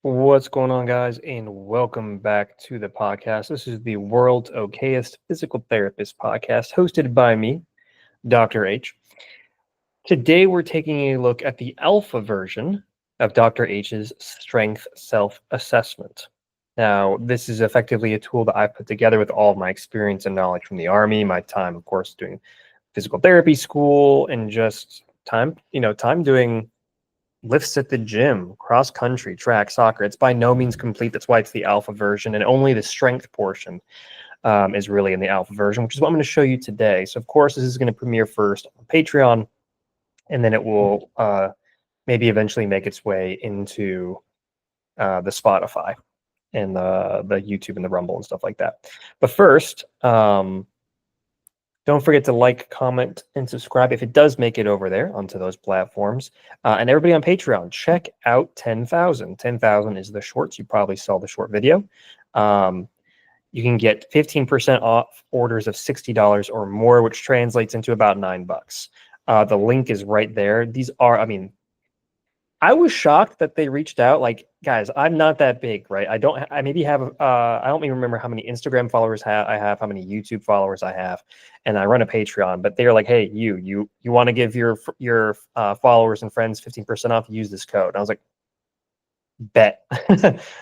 What's going on, guys, and welcome back to the podcast. This is the World's Okayest Physical Therapist podcast, hosted by me, Dr. H. Today, we're taking a look at the alpha version of Dr. H's Strength Self Assessment. Now, this is effectively a tool that I've put together with all of my experience and knowledge from the Army, my time, of course, doing physical therapy school, and just time doing lifts at the gym, cross country, track, soccer. It's by no means complete. That's why it's the alpha version, and only the strength portion is really in the alpha version, which is what I'm going to show you today. So, of course, this is going to premiere first on Patreon, and then it will maybe eventually make its way into the Spotify and the YouTube and the Rumble and stuff like that. But first, don't forget to like, comment, and subscribe if it does make it over there onto those platforms. And everybody on Patreon, check out 10,000. 10,000 is the shorts. You probably saw the short video. You can get 15% off orders of $60 or more, which translates into about $9. The link is right there. These are, I was shocked that they reached out. Like, guys, I'm not that big, right? I maybe have, I don't even remember how many Instagram followers I have, how many YouTube followers I have, and I run a Patreon. But they're like, hey, you want to give your followers and friends 15% off? Use this code. And I was like, bet.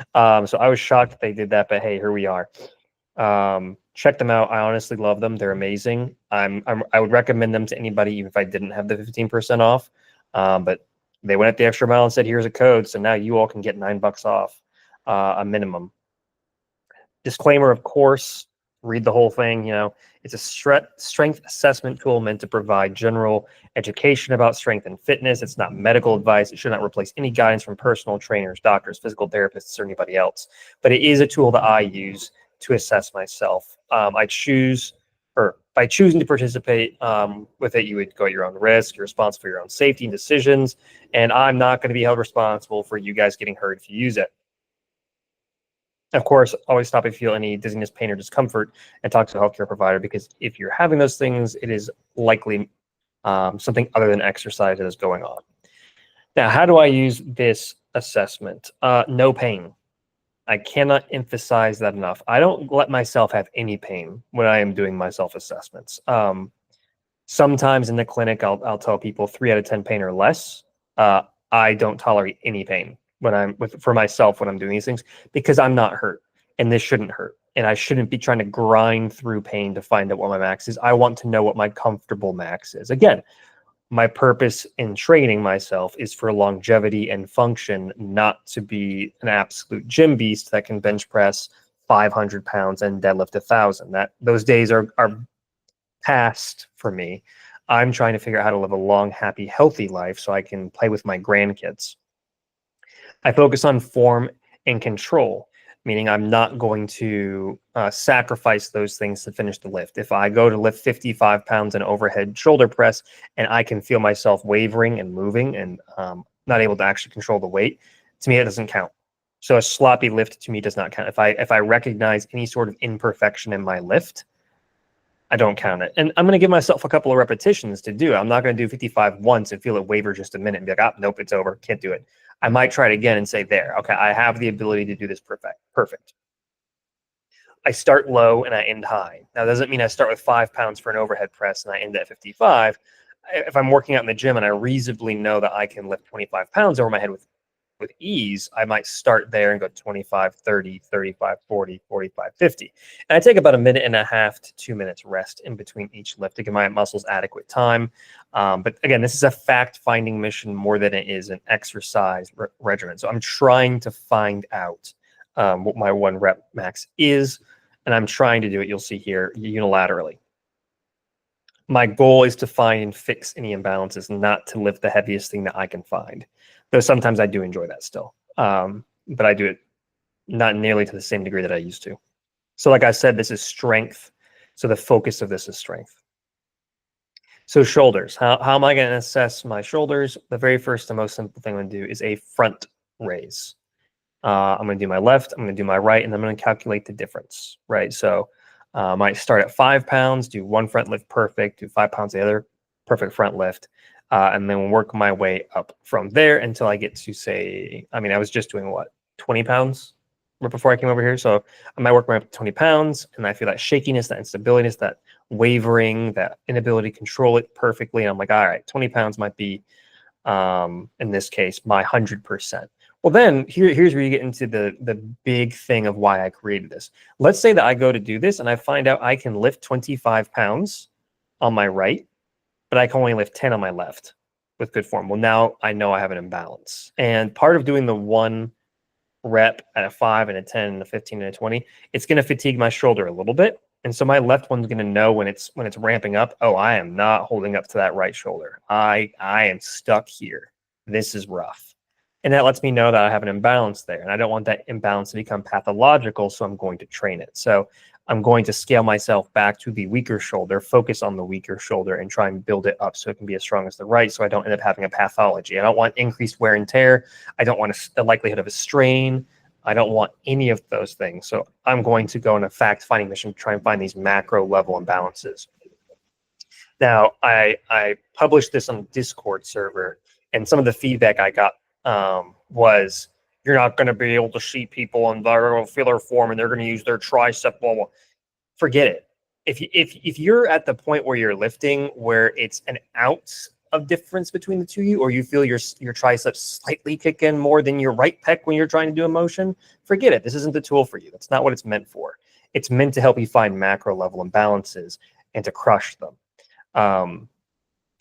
So I was shocked that they did that, but hey, here we are. Check them out. I honestly love them. They're amazing. I would recommend them to anybody, even if I didn't have the 15% off. But they went at the extra mile and said, here's a code. So now you all can get $9 off a minimum. Disclaimer, of course, read the whole thing. It's a strength assessment tool meant to provide general education about strength and fitness. It's not medical advice. It should not replace any guidance from personal trainers, doctors, physical therapists, or anybody else. But it is a tool that I use to assess myself. By choosing to participate with it, you would go at your own risk. You're responsible for your own safety and decisions. And I'm not going to be held responsible for you guys getting hurt if you use it. Of course, always stop if you feel any dizziness, pain, or discomfort and talk to a healthcare provider, because if you're having those things, it is likely something other than exercise that is going on. Now, how do I use this assessment? No pain. I cannot emphasize that enough. I don't let myself have any pain when I am doing my self-assessments. Sometimes in the clinic, I'll tell people 3 out of 10 pain or less. I don't tolerate any pain for myself when I'm doing these things, because I'm not hurt, and this shouldn't hurt. And I shouldn't be trying to grind through pain to find out what my max is. I want to know what my comfortable max is. Again, my purpose in training myself is for longevity and function, not to be an absolute gym beast that can bench press 500 pounds and deadlift 1,000. Those days are past for me. I'm trying to figure out how to live a long, happy, healthy life so I can play with my grandkids. I focus on form and control, meaning I'm not going to sacrifice those things to finish the lift. If I go to lift 55 pounds in overhead shoulder press and I can feel myself wavering and moving and not able to actually control the weight, to me, it doesn't count. So a sloppy lift to me does not count. If I recognize any sort of imperfection in my lift, I don't count it. And I'm going to give myself a couple of repetitions to do it. I'm not going to do 55 once and feel it waver just a minute and be like, nope, it's over. Can't do it. I might try it again and say, there, okay, I have the ability to do this perfect. I start low and I end high. Now, that doesn't mean I start with 5 pounds for an overhead press and I end at 55. If I'm working out in the gym and I reasonably know that I can lift 25 pounds over my head with ease, I might start there and go 25, 30, 35, 40, 45, 50. And I take about 1.5 minutes to 2 minutes rest in between each lift to give my muscles adequate time. But again, this is a fact-finding mission more than it is an exercise regimen. So I'm trying to find out what my 1 rep max is, and I'm trying to do it, you'll see here, unilaterally. My goal is to find and fix any imbalances, not to lift the heaviest thing that I can find. Though sometimes I do enjoy that still. But I do it not nearly to the same degree that I used to. So like I said, this is strength. So the focus of this is strength. So shoulders. How am I going to assess my shoulders? The very first and most simple thing I'm going to do is a front raise. I'm going to do my left, I'm going to do my right, and I'm going to calculate the difference, right? So I might start at 5 pounds, do 1 front lift perfect, do 5 pounds the other, perfect front lift, and then work my way up from there until I get to, say, I was just doing what? 20 pounds right before I came over here. So I might work my way up to 20 pounds, and I feel that shakiness, that instability, that wavering, that inability to control it perfectly. And I'm like, all right, 20 pounds might be, in this case, my 100%. Well, then here's where you get into the big thing of why I created this. Let's say that I go to do this and I find out I can lift 25 pounds on my right, but I can only lift 10 on my left with good form. Well, now I know I have an imbalance. And part of doing the 1 rep at a 5 and a 10 and a 15 and a 20, it's going to fatigue my shoulder a little bit. And so my left one's going to know when it's ramping up, oh, I am not holding up to that right shoulder. I am stuck here. This is rough. And that lets me know that I have an imbalance there. And I don't want that imbalance to become pathological, so I'm going to train it. So I'm going to scale myself back to the weaker shoulder, focus on the weaker shoulder, and try and build it up so it can be as strong as the right, so I don't end up having a pathology. I don't want increased wear and tear. I don't want the likelihood of a strain. I don't want any of those things. So I'm going to go on a fact-finding mission to try and find these macro level imbalances. Now, I published this on the Discord server, and some of the feedback I got was, you're not going to be able to see people in viral filler form, and they're going to use their tricep. Blah, blah. Forget it. If you're at the point where you're lifting where it's an ounce of difference between the two of you, or you feel your triceps slightly kick in more than your right pec when you're trying to do a motion, forget it. This isn't the tool for you. That's not what it's meant for. It's meant to help you find macro level imbalances and to crush them.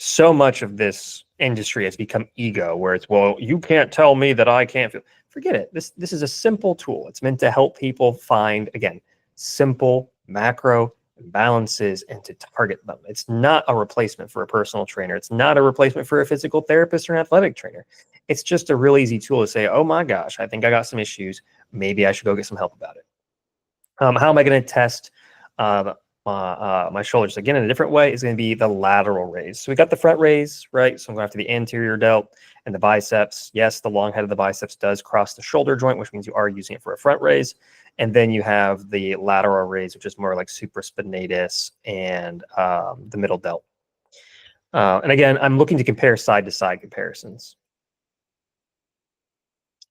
So much of this industry has become ego, where it's, well, you can't tell me that I can't feel. Forget it. This is a simple tool. It's meant to help people find, again, simple macro imbalances and to target them. It's not a replacement for a personal trainer. It's not a replacement for a physical therapist or an athletic trainer. It's just a real easy tool to say, oh my gosh, I think I got some issues. Maybe I should go get some help about it. How am I going to test my shoulders? Again, in a different way, is going to be the lateral raise. So we got the front raise, right? So I'm going after the anterior delt and the biceps. Yes, the long head of the biceps does cross the shoulder joint, which means you are using it for a front raise. And then you have the lateral raise, which is more like supraspinatus and the middle delt. And again, I'm looking to compare side-to-side comparisons.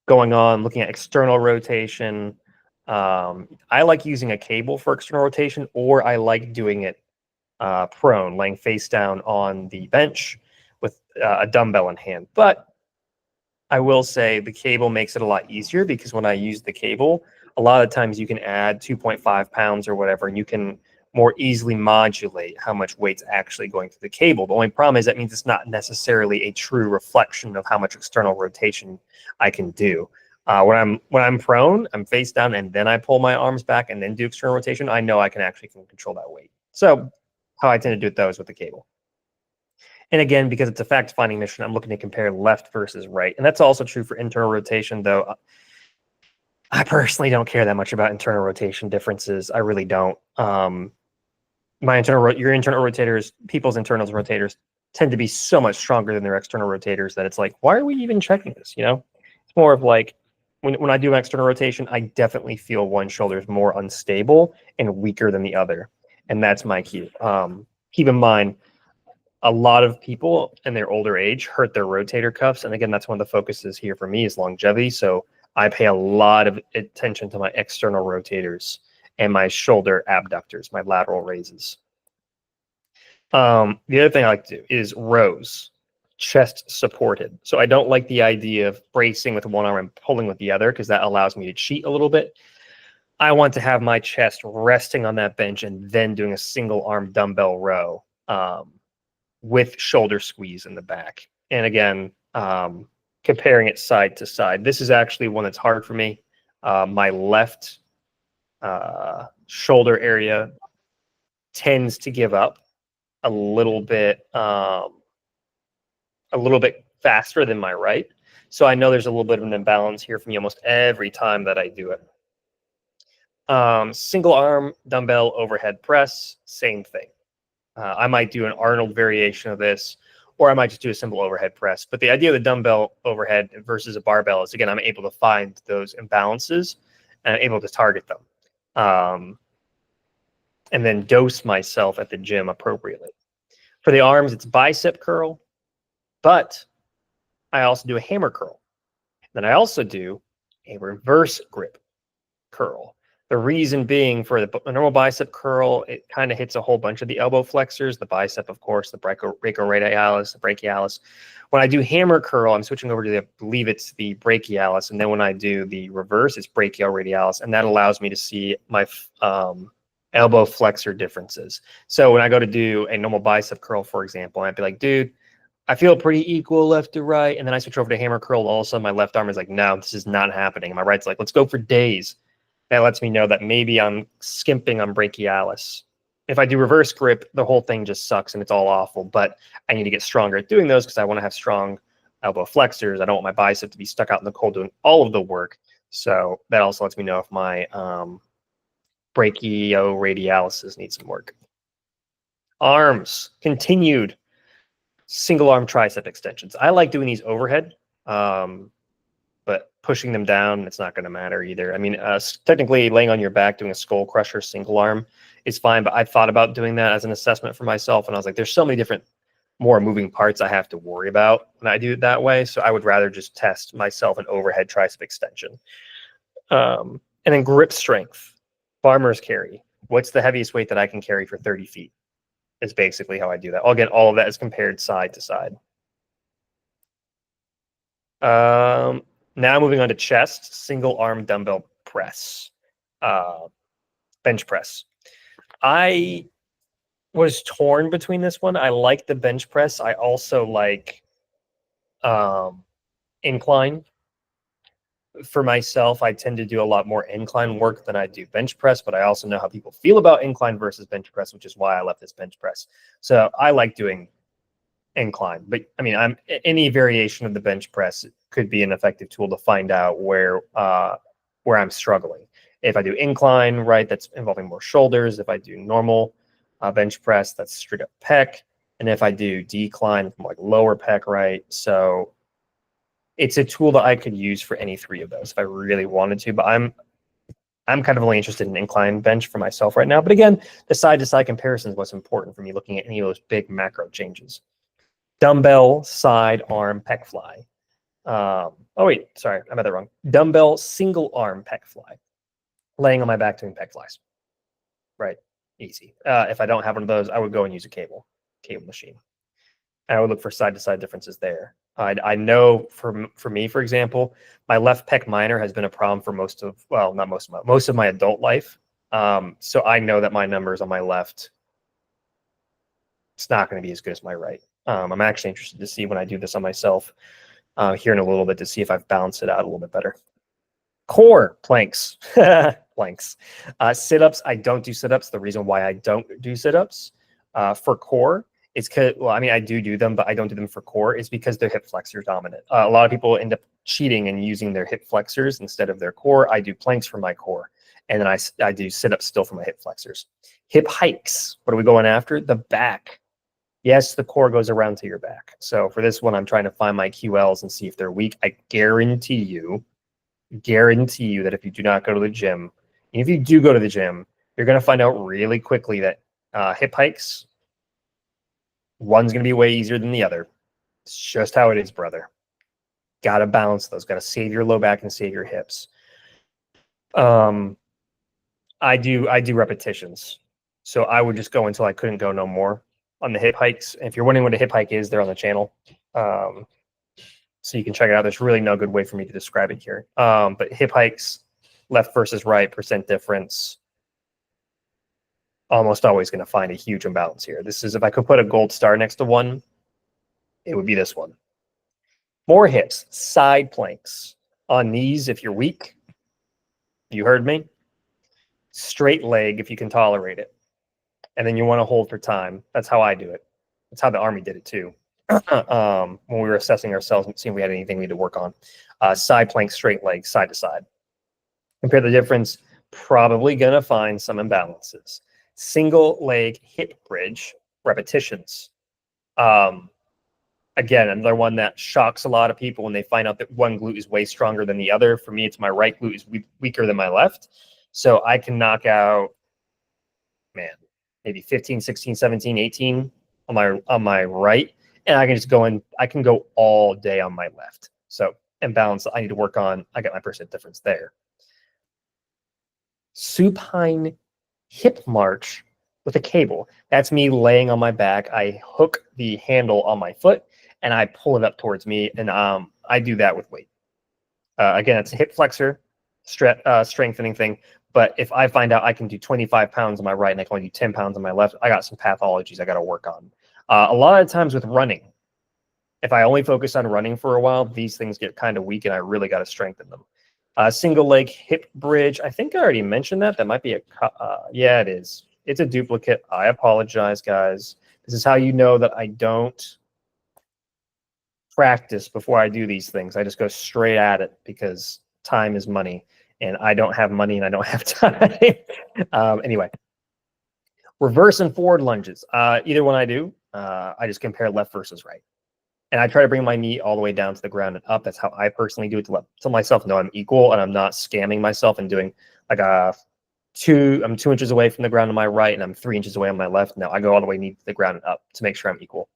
Going on, looking at external rotation. I like using a cable for external rotation, or I like doing it prone, laying face down on the bench with a dumbbell in hand. But I will say the cable makes it a lot easier, because when I use the cable, a lot of times you can add 2.5 pounds or whatever, and you can more easily modulate how much weight's actually going through the cable. The only problem is that means it's not necessarily a true reflection of how much external rotation I can do. When I'm prone, I'm face down, and then I pull my arms back and then do external rotation, I know I can actually control that weight. So how I tend to do it, though, is with the cable. And again, because it's a fact-finding mission, I'm looking to compare left versus right. And that's also true for internal rotation, though. I personally don't care that much about internal rotation differences. I really don't. Your internal rotators, people's internal rotators tend to be so much stronger than their external rotators that it's like, why are we even checking this? You know, it's more of like, when I do an external rotation, I definitely feel one shoulder is more unstable and weaker than the other. And that's my cue. Keep in mind, a lot of people in their older age hurt their rotator cuffs. And again, that's one of the focuses here for me is longevity. So I pay a lot of attention to my external rotators and my shoulder abductors, my lateral raises. The other thing I like to do is rows, chest supported. So I don't like the idea of bracing with one arm and pulling with the other, because that allows me to cheat a little bit. I want to have my chest resting on that bench and then doing a single arm dumbbell row with shoulder squeeze in the back. And again, comparing it side to side. This is actually one that's hard for me. My left shoulder area tends to give up a little bit faster than my right. So I know there's a little bit of an imbalance here for me almost every time that I do it. Single arm dumbbell overhead press, same thing. I might do an Arnold variation of this, or I might just do a simple overhead press. But the idea of the dumbbell overhead versus a barbell is, again, I'm able to find those imbalances and I'm able to target them. And then dose myself at the gym appropriately. For the arms, it's bicep curl, but I also do a hammer curl. Then I also do a reverse grip curl. The reason being, for the normal bicep curl, it kind of hits a whole bunch of the elbow flexors, the bicep, of course, the brachioradialis, the brachialis. When I do hammer curl, I'm switching over to I believe it's the brachialis. And then when I do the reverse, it's brachioradialis. And that allows me to see my elbow flexor differences. So when I go to do a normal bicep curl, for example, I'd be like, dude, I feel pretty equal left to right. And then I switch over to hammer curl. All of a sudden, my left arm is like, no, this is not happening. And my right's like, let's go for days. That lets me know that maybe I'm skimping on brachialis. If I do reverse grip, the whole thing just sucks and it's all awful. But I need to get stronger at doing those because I want to have strong elbow flexors. I don't want my bicep to be stuck out in the cold doing all of the work. So that also lets me know if my brachioradialis needs some work. Arms, continued single arm tricep extensions. I like doing these overhead. But pushing them down, it's not going to matter either. I mean, technically laying on your back doing a skull crusher single arm is fine, but I thought about doing that as an assessment for myself, and I was like, there's so many different more moving parts I have to worry about when I do it that way, so I would rather just test myself an overhead tricep extension. And then grip strength, farmer's carry. What's the heaviest weight that I can carry for 30 feet is basically how I do that. Again, all of that is compared side to side. Now moving on to chest, single arm dumbbell press, bench press. I was torn between this one. I like the bench press. I also like incline. For myself, I tend to do a lot more incline work than I do bench press, but I also know how people feel about incline versus bench press, which is why I left this bench press. So I like doing incline, but I mean, any variation of the bench press could be an effective tool to find out where I'm struggling. If I do incline, right, that's involving more shoulders. If I do normal bench press, that's straight up pec. And if I do decline, like lower pec, right? So it's a tool that I could use for any three of those if I really wanted to, but I'm kind of only interested in incline bench for myself right now. But again, the side-to-side comparison is what's important for me looking at any of those big macro changes. Dumbbell side arm pec fly. Oh wait, sorry, I got that wrong. Dumbbell single arm pec fly. Laying on my back doing pec flies. Right, easy. If I don't have one of those, I would go and use a cable machine. And I would look for side to side differences there. I know for me, for example, my left pec minor has been a problem for most of my adult life. So I know that my numbers on my left, it's not going to be as good as my right. I'm actually interested to see when I do this on myself here in a little bit to see if I've balanced it out a little bit better. Core planks, planks. Sit-ups, I don't do sit-ups. The reason why I don't do sit-ups for core is because, well, I mean, I do them, but I don't do them for core, is because they're hip flexor dominant. A lot of people end up cheating and using their hip flexors instead of their core. I do planks for my core, and then I do sit-ups still for my hip flexors. Hip hikes, what are we going after? The back. Yes, the core goes around to your back. So for this one, I'm trying to find my QLs and see if they're weak. I guarantee you that if you do not go to the gym, and if you do go to the gym, you're going to find out really quickly that hip hikes, one's going to be way easier than the other. It's just how it is, brother. Got to balance those. Got to save your low back and save your hips. I do repetitions. So I would just go until I couldn't go no more on the hip hikes. And if you're wondering what a hip hike is, they're on the channel. So you can check it out. There's really no good way for me to describe it here. But hip hikes, left versus right, percent difference, almost always going to find a huge imbalance here. This is, if I could put a gold star next to one, it would be this one. More hips, side planks. On these, if you're weak, you heard me. Straight leg if you can tolerate it. And then you want to hold for time. That's how I do it. That's how the Army did it too. When we were assessing ourselves and seeing if we had anything we need to work on. Side plank, straight leg, side to side. Compare the difference, probably going to find some imbalances. Single leg hip bridge repetitions. Again, another one that shocks a lot of people when they find out that one glute is way stronger than the other. For me, it's my right glute is weaker than my left. So I can knock out, man, maybe 15, 16, 17, 18 on my right. And I can just go in, I can go all day on my left. So imbalance that I need to work on, I got my percent difference there. Supine hip march with a cable. That's me laying on my back. I hook the handle on my foot and I pull it up towards me, and I do that with weight. Again, it's a hip flexor strengthening thing. But if I find out I can do 25 pounds on my right and I can only do 10 pounds on my left, I got some pathologies I got to work on. A lot of times with running, if I only focus on running for a while, these things get kind of weak and I really got to strengthen them. Single leg hip bridge. I think I already mentioned that. That might be yeah, it is. It's a duplicate. I apologize, guys. This is how you know that I don't practice before I do these things. I just go straight at it because time is money, and I don't have money and I don't have time. Anyway, reverse and forward lunges. Either one I do, I just compare left versus right. And I try to bring my knee all the way down to the ground and up. That's how I personally do it to let myself know I'm equal and I'm not scamming myself and doing like I'm 2 inches away from the ground on my right and I'm 3 inches away on my left. No, I go all the way knee to the ground and up to make sure I'm equal.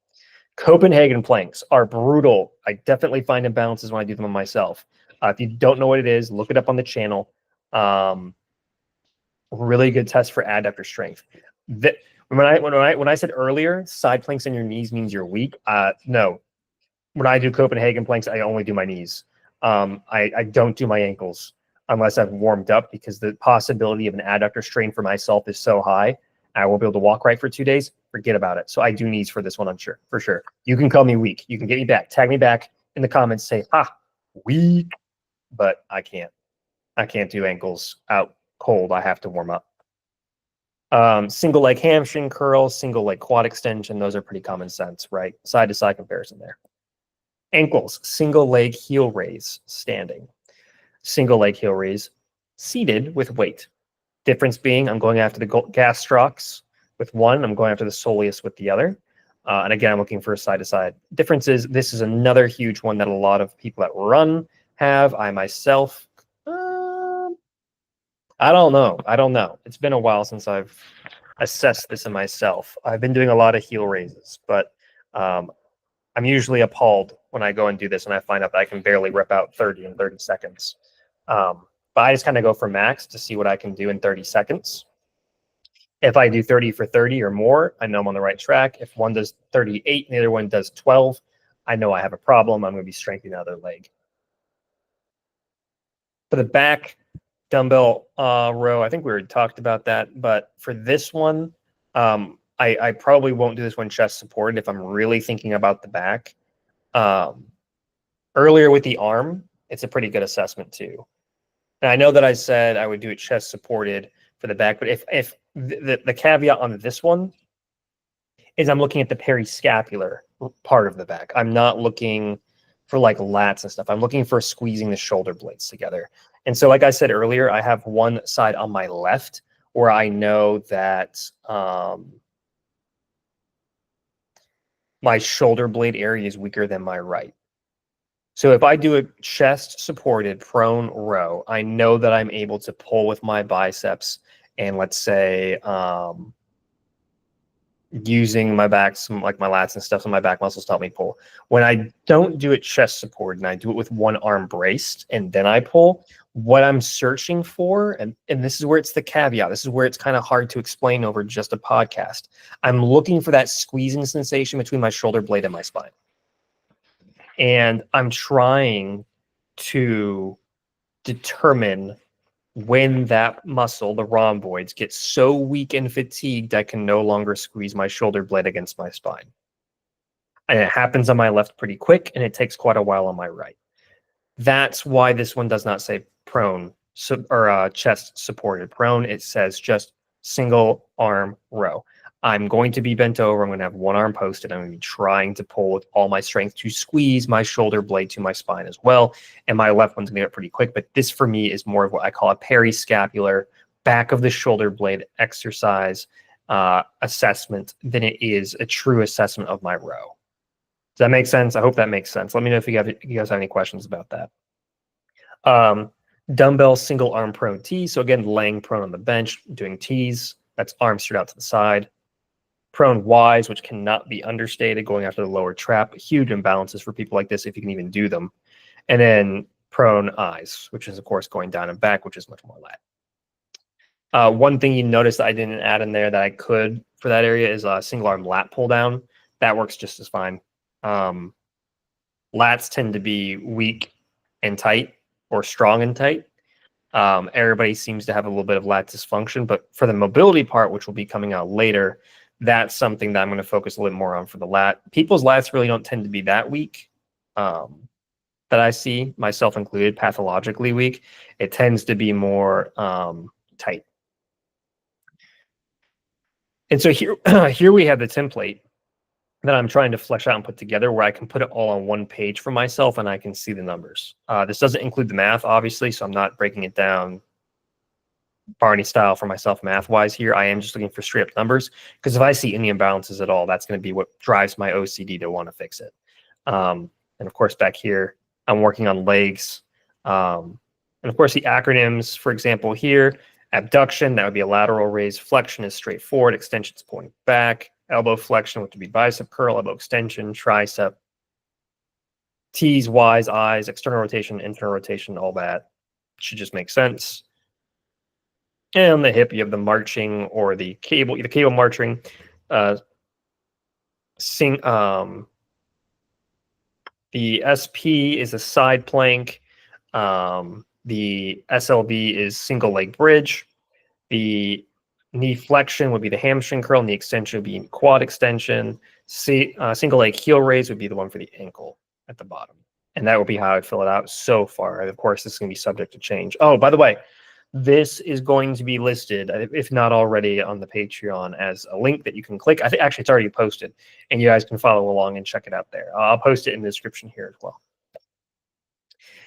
Copenhagen planks are brutal. I definitely find imbalances when I do them on myself. If you don't know what it is, look it up on the channel. Really good test for adductor strength. When I said earlier, side planks on your knees means you're weak. No. When I do Copenhagen planks, I only do my knees. I don't do my ankles unless I've warmed up, because the possibility of an adductor strain for myself is so high. I won't be able to walk right for 2 days. Forget about it. So I do knees for this one, for sure. You can call me weak. You can get me back. Tag me back in the comments. Say, weak. But I can't. I can't do ankles out cold. I have to warm up. Single leg hamstring curl, single leg quad extension. Those are pretty common sense, right? Side to side comparison there. Ankles, single leg heel raise, standing. Single leg heel raise, seated with weight. Difference being, I'm going after the gastrocs with one, I'm going after the soleus with the other. And again, I'm looking for a side to side. Difference is, this is another huge one that a lot of people that run have. I myself, I don't know. It's been a while since I've assessed this in myself. I've been doing a lot of heel raises, but I'm usually appalled when I go and do this and I find out that I can barely rep out 30 in 30 seconds. But I just kind of go for max to see what I can do in 30 seconds. If I do 30 for 30 or more, I know I'm on the right track. If one does 38 and the other one does 12, I know I have a problem. I'm going to be strengthening the other leg. For the back dumbbell row, I think we already talked about that. But for this one, I probably won't do this one chest supported if I'm really thinking about the back. Earlier with the arm, it's a pretty good assessment too. And I know that I said I would do it chest supported for the back, but if the caveat on this one is I'm looking at the periscapular part of the back. I'm not looking for like lats and stuff. I'm looking for squeezing the shoulder blades together. And so like I said earlier, I have one side on my left where I know that my shoulder blade area is weaker than my right. So if I do a chest supported prone row, I know that I'm able to pull with my biceps and let's say using my back, some like my lats and stuff, so my back muscles to help me pull. When I don't do it chest supported and I do it with one arm braced and then I pull, what I'm searching for, and this is where it's the caveat, this is where it's kind of hard to explain over just a podcast. I'm looking for that squeezing sensation between my shoulder blade and my spine. And I'm trying to determine when that muscle, the rhomboids, gets so weak and fatigued I can no longer squeeze my shoulder blade against my spine. And it happens on my left pretty quick, and it takes quite a while on my right. That's why this one does not say prone or chest supported prone. It says just single arm row. I'm going to be bent over. I'm going to have one arm posted. I'm going to be trying to pull with all my strength to squeeze my shoulder blade to my spine as well. And my left one's going to get pretty quick. But this for me is more of what I call a periscapular back of the shoulder blade exercise assessment than it is a true assessment of my row. Does that make sense? I hope that makes sense. Let me know if you guys have any questions about that. Dumbbell single arm prone T. So again, laying prone on the bench, doing T's. That's arms straight out to the side. Prone Ys, which cannot be understated, going after the lower trap. Huge imbalances for people like this if you can even do them. And then prone eyes, which is of course going down and back, which is much more lat. One thing you notice that I didn't add in there that I could for that area is a single arm lat pull down. That works just as fine. Lats tend to be weak and tight or strong and tight. Everybody seems to have a little bit of lat dysfunction, but for the mobility part, which will be coming out later, that's something that I'm going to focus a little more on for the lat. People's lats really don't tend to be that weak, that I see, myself included, pathologically weak. It tends to be more tight. And so here, here we have the template that I'm trying to flesh out and put together where I can put it all on one page for myself and I can see the numbers. This doesn't include the math, obviously, so I'm not breaking it down Barney style for myself math-wise here. I am just looking for straight up numbers because if I see any imbalances at all, that's going to be what drives my OCD to want to fix it. And of course, back here, I'm working on legs. And of course, the acronyms, for example, here, abduction, that would be a lateral raise. Flexion is straightforward. Extension is pointing back. Elbow flexion, which would be bicep curl. Elbow extension, tricep. T's, Y's, I's, external rotation, internal rotation, all that should just make sense. And on the hip, you have the marching or the cable marching. The SP is a side plank. The SLB is single leg bridge. The knee flexion would be the hamstring curl, and the extension would be quad extension. Single leg heel raise would be the one for the ankle at the bottom. And that would be how I fill it out so far. And of course, this is going to be subject to change. Oh, by the way, this is going to be listed, if not already, on the Patreon as a link that you can click. I think actually it's already posted, and you guys can follow along and check it out there. I'll post it in the description here as well.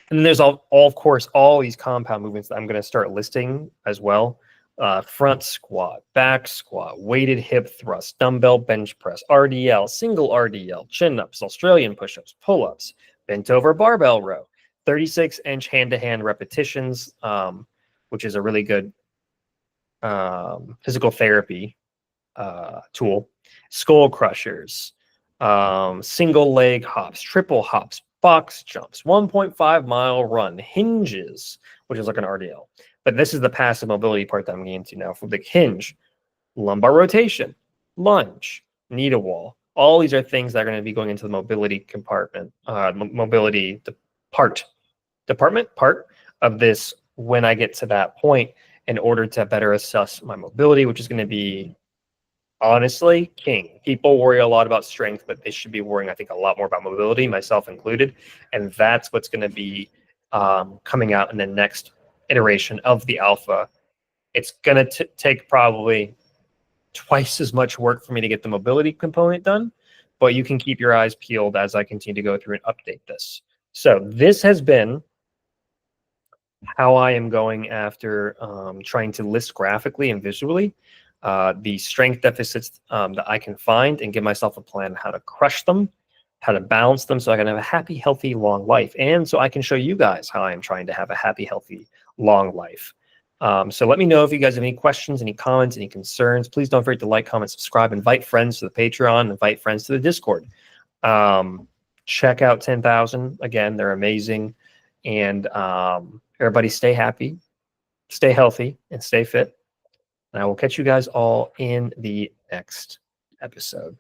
And then there's of course, all these compound movements that I'm going to start listing as well. Front squat, back squat, weighted hip thrust, dumbbell bench press, RDL, single RDL, chin-ups, Australian push-ups, pull-ups, bent over barbell row, 36-inch hand-to-hand repetitions, which is a really good physical therapy tool. Skull crushers, single leg hops, triple hops, box jumps, 1.5-mile run, hinges, which is like an RDL. But this is the passive mobility part that I'm getting into now. For the hinge, lumbar rotation, lunge, knee to wall. All these are things that are going to be going into the mobility compartment, mobility part of this when I get to that point in order to better assess my mobility, which is going to be honestly king. People worry a lot about strength, but they should be worrying, I think, a lot more about mobility, myself included. And that's what's going to be coming out in the next iteration of the alpha. It's going to take probably twice as much work for me to get the mobility component done, but you can keep your eyes peeled as I continue to go through and update this. So this has been how I am going after trying to list graphically and visually the strength deficits that I can find and give myself a plan on how to crush them, how to balance them so I can have a happy, healthy, long life. And so I can show you guys how I am trying to have a happy, healthy, long life. So let me know if you guys have any questions, any comments, any concerns. Please don't forget to like, comment, subscribe, invite friends to the Patreon, invite friends to the Discord. Check out 10,000. Again, they're amazing. And everybody stay happy, stay healthy, and stay fit. And I will catch you guys all in the next episode.